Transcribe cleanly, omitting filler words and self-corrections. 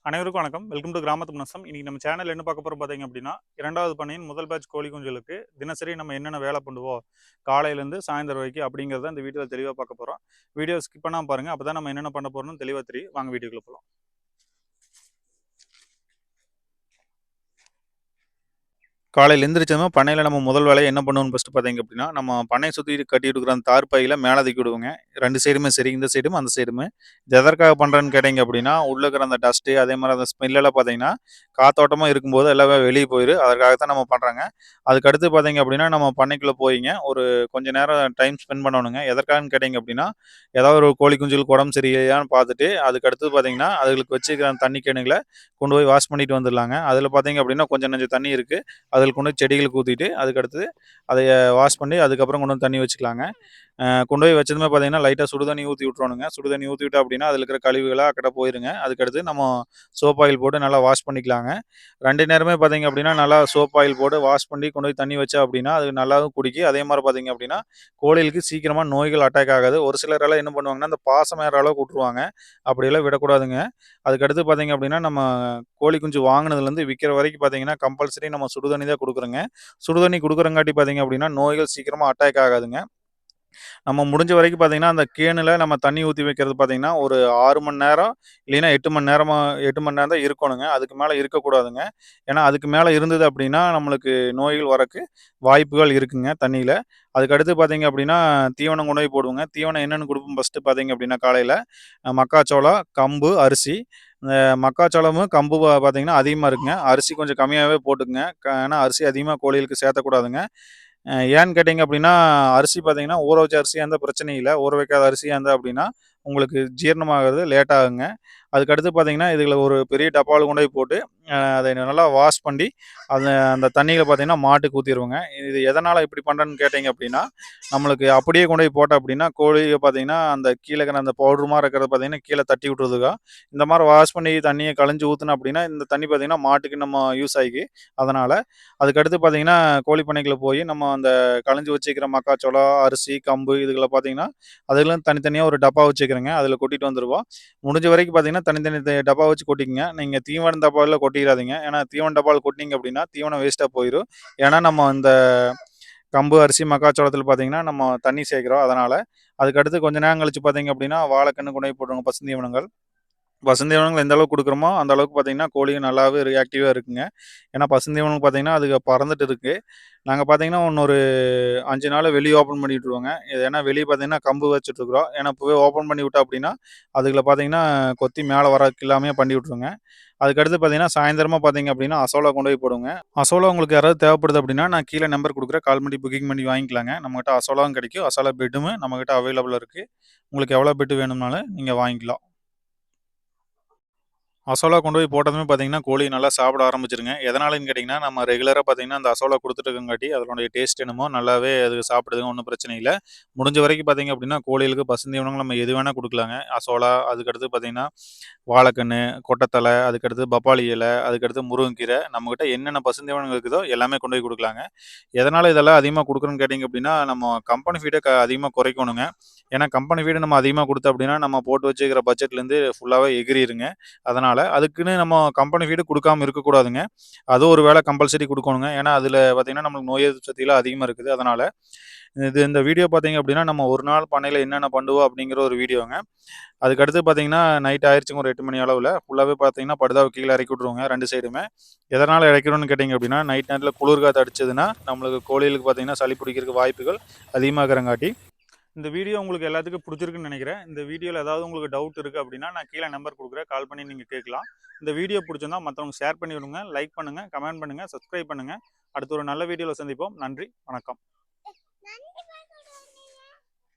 அனைவருக்கும் வணக்கம். Welcome to கிராமத்து முனசம். இன்னைக்கு நம்ம சேனல் என்ன பார்க்க போறோம் பார்த்தீங்க அப்படின்னா, 2வது பண்ணையின் முதல் பேட்ச் கோழி குஞ்சுகளுக்கு தினசரி நம்ம என்னென்ன வேலை பண்ணுவோம், காலையிலேருந்து சாயந்தரம் வரைக்கும் அப்படிங்கிறத இந்த வீடியோவில் தெளிவாக பார்க்க போகிறோம். வீடியோ ஸ்கிப் பண்ணாமல் பாருங்கள். அப்போ தான் நம்ம என்னென்ன பண்ண போகிறோம்னு தெளிவாக தெரியும். வாங்க வீடியோக்குள்ள போகலாம். காலையில் எந்திரிச்சதும் பண்ணையில் நம்ம முதல் வேலையை என்ன பண்ணுவோம்னு ஃபஸ்ட்டு பார்த்தீங்க அப்படின்னா, நம்ம பண்ணையை சுற்றி கட்டிட்டு இருக்கிற அந்த தார் பையில மேலே தூக்கி விடுவோங்க. 2 சைடுமே சரி, இந்த சைடும் அந்த சைடுமே. இது எதற்காக பண்ணுறேன்னு கேட்டிங்க அப்படின்னா, உள்ளே இருக்கிற அந்த டஸ்ட்டு அதே மாதிரி அந்த ஸ்மெல்லெல்லாம் பார்த்தீங்கன்னா, காத்தோட்டமாக இருக்கும்போது எல்லாமே வெளியே போயிடும். அதற்காக தான் நம்ம பண்ணுறோங்க. அதுக்கடுத்து பார்த்தீங்க அப்படின்னா, நம்ம பண்ணைக்குள்ளே போயிங்க ஒரு கொஞ்சம் நேரம் டைம் ஸ்பெண்ட் பண்ணணுங்க. எதற்காகன்னு கேட்டிங்க அப்படின்னா, ஏதாவது ஒரு கோழி குஞ்சுகளுக்கு உடம்பு சரியில்லையான்னு பார்த்துட்டு, அதுக்கடுத்து பார்த்தீங்கன்னா, அதுகளுக்கு வச்சுக்கிற அந்த தண்ணி கேனுகள கொண்டு போய் வாஷ் பண்ணிட்டு வந்துடலாங்க. அதில் பார்த்தீங்க அப்படின்னா, கொஞ்சம் நெஞ்சம் தண்ணி இருக்குது. அதில் கொண்டு போய் செடிகளுக்கு ஊற்றிட்டு அதுக்கடுத்து அதை வாஷ் பண்ணி அதுக்கப்புறம் கொண்டு வந்து தண்ணி வச்சுக்கலாங்க. கொண்டு போய் வச்சதுமே பார்த்தீங்கன்னா, லைட்டாக சுடு தண்ணி ஊற்றி விட்றணுங்க. சுடு தண்ணி ஊற்றி விட்டோம் அப்படின்னா, அதில இருக்கிற கழிவுகள்லாம் அக்கட்ட போயிருங்க. அதுக்கடுத்து நம்ம சோப் ஆயில் போட்டு நல்லா வாஷ் பண்ணிக்கலாங்க. 2 நேரமே பார்த்தீங்க அப்படின்னா, நல்லா சோப் ஆயில் போட்டு வாஷ் பண்ணி கொண்டு போய் தண்ணி வச்சோம் அப்படின்னா, அது நல்லாவும் குடிக்கும். அதே மாரி பார்த்தீங்க அப்படின்னா, கோழிகளுக்கு சீக்கிரமா நோய்கள் அட்டாக் ஆகாது. ஒரு சிலரெல்லாம் என்ன பண்ணுவாங்கன்னா, அந்த பாசம் ஏறுற அளவுக்கு விட்டுருவாங்க. அப்படியெல்லாம் விடக்கூடாதுங்க. அதுக்கடுத்து பார்த்தீங்க அப்படின்னா, நம்ம கோழி குஞ்சு வாங்குனதுலேருந்து விக்கிற வரைக்கும் பார்த்தீங்கன்னா, கம்பல்சரி நம்ம சுடு தண்ணி தான் குடுக்குறோங்க. சுடு தண்ணி குடுக்குறங்காட்டி பார்த்தீங்க அப்படின்னா, நோய்கள் சீக்கிரமா அட்டாக் ஆகாதுங்க. நம்ம முடிஞ்ச வரைக்கும் பார்த்தீங்கன்னா, அந்த கேனுல நம்ம தண்ணி ஊத்தி வைக்கிறது பார்த்தீங்கன்னா, ஒரு 6 மணி நேரம் இல்லைன்னா 8 மணி நேரமா 8 மணி நேரம் தான் இருக்கணுங்க. அதுக்கு மேல இருக்கக்கூடாதுங்க. ஏன்னா, அதுக்கு மேல இருந்தது அப்படின்னா, நம்மளுக்கு நோய்கள் வரக்கு வாய்ப்புகள் இருக்குங்க தண்ணீல. அதுக்கடுத்து பார்த்தீங்க அப்படின்னா, தீவனம் கொண்டு போய் போடுவோங்க. தீவனம் என்னென்னு குடுப்போம் ஃபர்ஸ்ட்டு பார்த்தீங்க அப்படின்னா, காலையில மக்காச்சோளம், கம்பு, அரிசி. இந்த மக்காச்சோளமும், கம்பு பார்த்தீங்கன்னா அதிகமா இருக்குங்க. அரிசி கொஞ்சம் கம்மியாவே போட்டுக்கங்க. ஏன்னா அரிசி அதிகமா கோழிகளுக்கு சேர்த்தக்கூடாதுங்க. ஏன்னு கேட்டீங்க அப்படின்னா, அரிசி பார்த்தீங்கன்னா, ஊற வச்ச அரிசியா இருந்தா பிரச்சனை இல்ல. ஊற வைக்காத அரிசியா இருந்தா அப்படின்னா, உங்களுக்கு ஜீரணமாகறது லேட் ஆகுங்க. அதுக்கடுத்து பார்த்தீங்கன்னா, இதுல ஒரு பெரிய டப்பால கொண்டு போய் போட்டு, அதை நல்லா வாஷ் பண்ணி, அந்த தண்ணீல பார்த்தீங்கன்னா, மாட்டுக்கு ஊத்திருவோங்க. இது எதனால இப்படி பண்றேன்னு கேட்டீங்க அப்படின்னா, நம்மளுக்கு அப்படியே கொண்டு போய் போட்டோம் அப்படின்னா, கோழிக பார்த்தீங்கன்னா, அந்த கீழ இருக்கிற அந்த பவுடர் மாரி இருக்கிறத பார்த்தீங்கன்னா, கீழ தட்டி விட்டுருதுங்க. இந்த மாரி வாஷ் பண்ணி தண்ணிய கழிஞ்சு ஊத்துனோம் அப்படின்னா, இந்த தண்ணி பார்த்தீங்கன்னா, மாட்டுக்கு நம்ம யூஸ் ஆயிக்கு. அதனால, அதுக்கடுத்து பார்த்தீங்கன்னா, கோழி பண்ணைக்குள்ள போயி நம்ம அந்த கலஞ்சு வச்சுக்கிற மக்காச்சோளம், அரிசி, கம்பு இதுகள பார்த்தீங்கன்னா, அதெல்லாம் தனித்தனியா ஒரு டப்பா வச்சுக்கிறேங்க. அதில கொட்டிட்டு வந்துருவோம். முடிஞ்ச வரைக்கும் பார்த்தீங்கன்னா, தனித்தனி டப்பா வச்சு கொட்டிக்கங்க. நீங்க தீவன டப்பால கொட்டிறாதீங்க. ஏன்னா, தீவன டப்பால கொட்னீங்க அப்படின்னா, தீவனம் வேஸ்ட்டா போயிரும். ஏன்னா, நம்ம இந்த கம்பு, அரிசி, மக்காச்சோளத்தில பார்த்தீங்கன்னா, நம்ம தண்ணி சேர்க்கிறோம். அதனால, அதுக்கடுத்து கொஞ்ச நேரம் கழிச்சு பார்த்தீங்க அப்படின்னா, வாழைக்கன்னு கொண்டு போய் போட்டுருங்க பசுந்தீவனங்கள். பசுந்தீவனங்கள் எந்த அளவுக்கு குடுக்குறோமோ, அந்த அளவுக்கு பார்த்தீங்கன்னா, கோழியும் நல்லாவே ரியாக்டிவா இருக்குங்க. ஏன்னா, பசுந்தீவனம் பார்த்தீங்கன்னா, அதுக பறந்துட்டு இருக்கு. நாங்க பார்த்தீங்கன்னா, இன்னொரு 5 நாள்ல வெளிய ஓப்பன் பண்ணி விட்டுருவோங்க. இது ஏன்னா வெளிய பார்த்தீங்கன்னா, கம்பு வச்சுட்டுருக்குறோம். ஏன்னா, இப்பவே ஓப்பன் பண்ணி விட்டோம் அப்டின்னா, அதுகள பார்த்தீங்கன்னா, கொத்தி மேல வரக்கு எல்லாமே பண்ணி விட்டுருங்க. அதுக்கடுத்து பார்த்தீங்கன்னா, சாயந்தரமா பார்த்தீங்க அப்டின்னா, அசோலா கொண்டு போய் போடுவோங்க. அசோலா உங்களுக்கு யாராவது தேவைப்படுது அப்டின்னா, நான் கீழ நம்பர் குடுக்குறேன். கால் பண்ணி புக்கிங் பண்ணி வாங்கிக்கலாங்க. நம்மகிட்ட அசோலாவும் கிடைக்கும். அசோலா பெட்டுமே நம்மகிட்ட அவைலபிளா இருக்கு. உங்களுக்கு எவ்வளோ பெட் வேணும்னாலும் நீங்க வாங்கிக்கலாம். அசோலா கொண்டு போய் போட்டதுமே பார்த்தீங்கன்னா, கோழி நல்லா சாப்பிட ஆரம்பிச்சுருங்க. எதனாலன்னு கேட்டிங்கன்னா, நம்ம ரெகுலரா பார்த்தீங்கன்னா, அந்த அசோலா குடுத்துட்டு இருக்கங்காட்டி, அதனுடைய டேஸ்ட் என்னமோ நல்லாவே அது சாப்பிடுதுங்க. ஒண்ணும் பிரச்சனை இல்ல. முடிஞ்ச வரைக்கும் பார்த்தீங்க அப்டின்னா, கோழிகளுக்கு பசுந்தீவனங்கள் நம்ம எது வேணா குடுக்கலாங்க. அசோலா, அதுக்கடுத்து பார்த்தீங்கன்னா, வாழைக்கண்ணு, கொட்டைத்தழை, அதுக்கடுத்து பப்பாளி இலை, அதுக்கடுத்து முருங்கைக்கீரை, நம்மகிட்ட என்னென்ன பசுந்தீவனங்கள் இருக்குதோ எல்லாமே கொண்டு போய் குடுக்கலாங்க. எதனால இதெல்லாம் அதிகமா குடுக்குறோம்னு கேட்டீங்க அப்டின்னா, நம்ம கம்பெனி ஃபீட அதிகமா குறைக்கணுங்க. ஏன்னா, கம்பெனி ஃபீடு நம்ம அதிகமா குடுத்தோம் அப்டின்னா, நம்ம போட்டு வச்சுக்கிற பட்ஜெட்லேருந்து ஃபுல்லாவே எகிறிருங்க. அதனால அதுக்குன்னு நம்ம கம்பெனி ஃபீடு குடுக்காம இருக்கக்கூடாதுங்க. அது ஒரு வேள கம்பல்சரி குடுக்கணுங்க. ஏன்னா, அதில பார்த்தீங்கன்னா, நம்மளுக்கு நோய் எதிர்ப்பு சக்திலாம் அதிகமா இருக்குது. அதனால இந்த வீடியோ பார்த்தீங்க அப்டின்னா, நம்ம ஒரு நாள் பண்ணையில என்னென்ன பண்ணுவோம் அப்டிங்கிற ஒரு வீடியோங்க. அதுக்கடுத்து பார்த்தீங்கன்னா, நைட் ஆயிருச்சுங்க ஒரு 8 மணி அளவுல. ஃபுல்லாவே பார்த்தீங்கன்னா, படுதாவ கீழ இறக்கி விட்டுருவோங்க 2 சைடுமே. எதனால இறக்கிறோம்னு கேட்டீங்க அப்டின்னா, நைட் நேரத்தில குளிர் காத்து அடிச்சதுன்னா, நம்மளுக்கு கோழிகளுக்கு பார்த்தீங்கன்னா, சளி பிடிக்கிறதுக்கு வாய்ப்புகள் அதிகமா இருக்கிறங்காட்டி இந்த வீடியோ உங்களுக்கு எல்லாத்துக்கும் பிடிச்சிருக்குன்னு நினைக்கிறேன். இந்த வீடியோல ஏதாவது உங்களுக்கு டவுட் இருக்கு அப்படின்னா, நான் கீழ நம்பர் குடுக்குறேன். கால் பண்ணி நீங்க கேட்கலாம். இந்த வீடியோ பிடிச்சிருந்தா மத்தவங்க ஷேர் பண்ணி விடுங்க. லைக் பண்ணுங்க, கமெண்ட் பண்ணுங்க, சப்ஸ்கிரைப் பண்ணுங்க. அடுத்து ஒரு நல்ல வீடியோல சந்திப்போம். நன்றி, வணக்கம்.